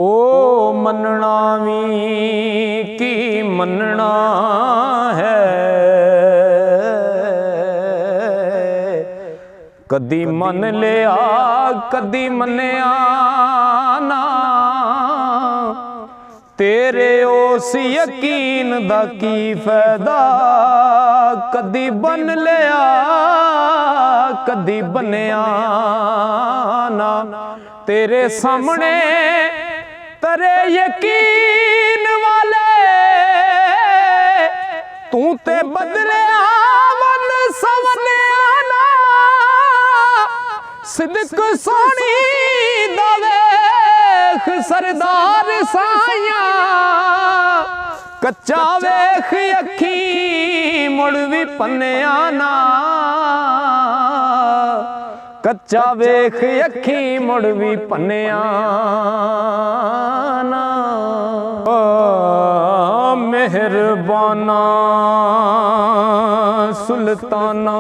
ओ मनना भी की मनना है, कदी मन लिया कदी मन्या ना, तेरे उस यकीन दा की फायदा, कदी बन लिया कदी बनया ना, तेरे सामने तरे यकीन वाले तू ते बदले वन सवने ना, सिदक सोनी दवेख सरदार साया, कच्चा वेख अखी मुड़ भी पन्या ना, कच्चा वेख अखी मुड़ भी पन्या ना। मेहरबाना सुल्ताना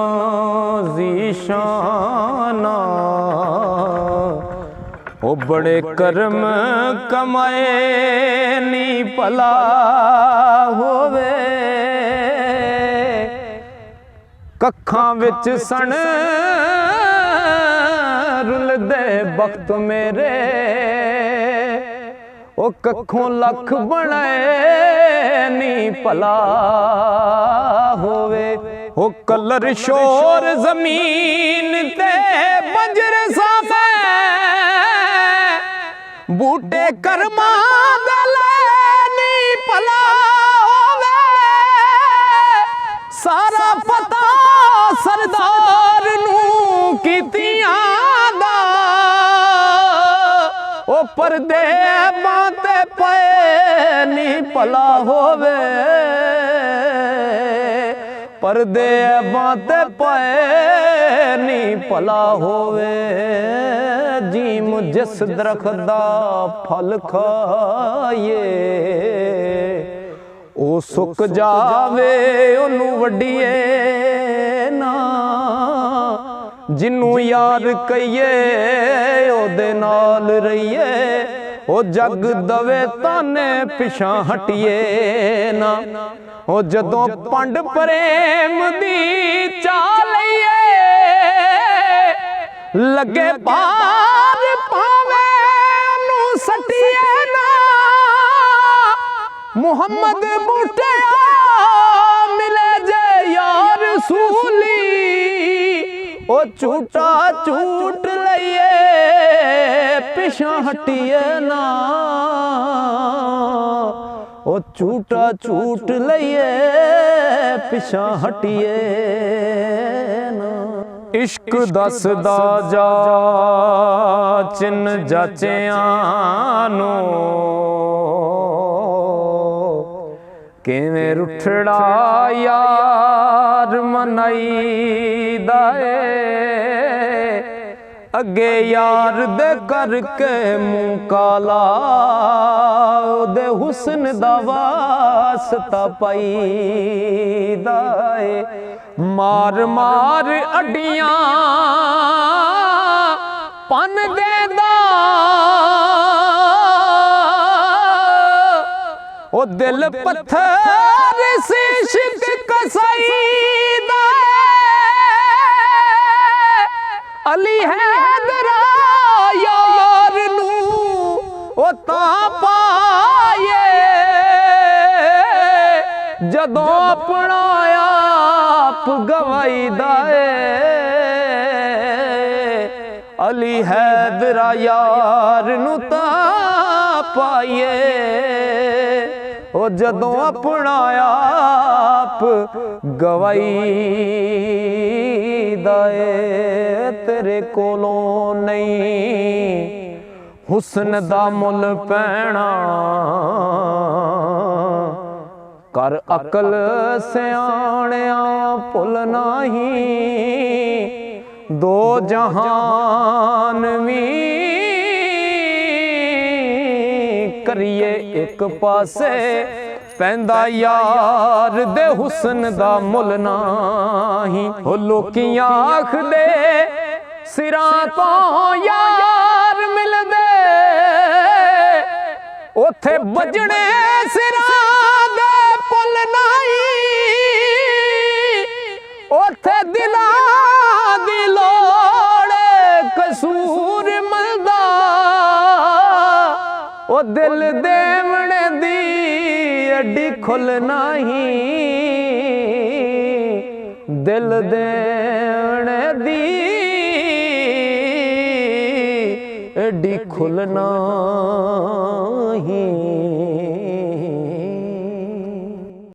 ज़ीशाना, ओ बड़े कर्म कमाए नी भला होवे, कखां विच सन रुलदे वक्त मेरे, ओ कखों लख बनाए नी भला होवे, ओ कलर शोर जमीन ते बंजर साफे, बूटे कर्मा दले नी भला होवे, सारा पता सरदार नू कीतियां दा, ओ परदे बाते पे नी भला होवे, परदे बाते पे नी भला होवे, जीम जिस दरख्त दा फल खाए, ओ सुक जावे ओनू वड्डिए ना, जिन्नू यार कहिए ओदे नाल रहिए, ओ जग दवे ताने पिछा हटिए ना, ओ जदों पंड प्रेम दी चालिए, लगे पार पावे नू सटिए ना, मुहम्मद बूटे मिले जे यार सूली, ओ झूठा झूठ लइए पिछा हटिए ना, ओ झूठा झूठ लइए पिछा हटिए ना। इश्क दसदा जा चिन जाचियां नू, किवें रुठड़ा यार मनाई दाए, अगे यार दे करके मुँह काला, दे हुस्न दा वास्ता पाई दाए, मार मार अड्डियां पन देदा, ओ दिल पत्थर सी शिक कसाईदा, अली हैदरा यार नू ओ तां पाए, जदों अपना आप गवाईदा है, अली हैदरा यार नू तां पाए, ओ जदों अपना आप गवाई दाए, तेरे कोलों नहीं हुस्न दा मुल पैना, कर अकल सियाणिया भुल नाही, दो जहान भी करिए एक पासे, पैंदा यार दे हुस्न दा मुल नाही, हो लोकी आख दे सिरां तो यार मिलदे, उथे बजने सिरां दे पुल नहीं, उथे दिलां दी लोड़ कसूर मलदा, ओ दिल देवने दी अड्डी खुल नहीं, दिल देवने दी अड्डी खुल नहीं।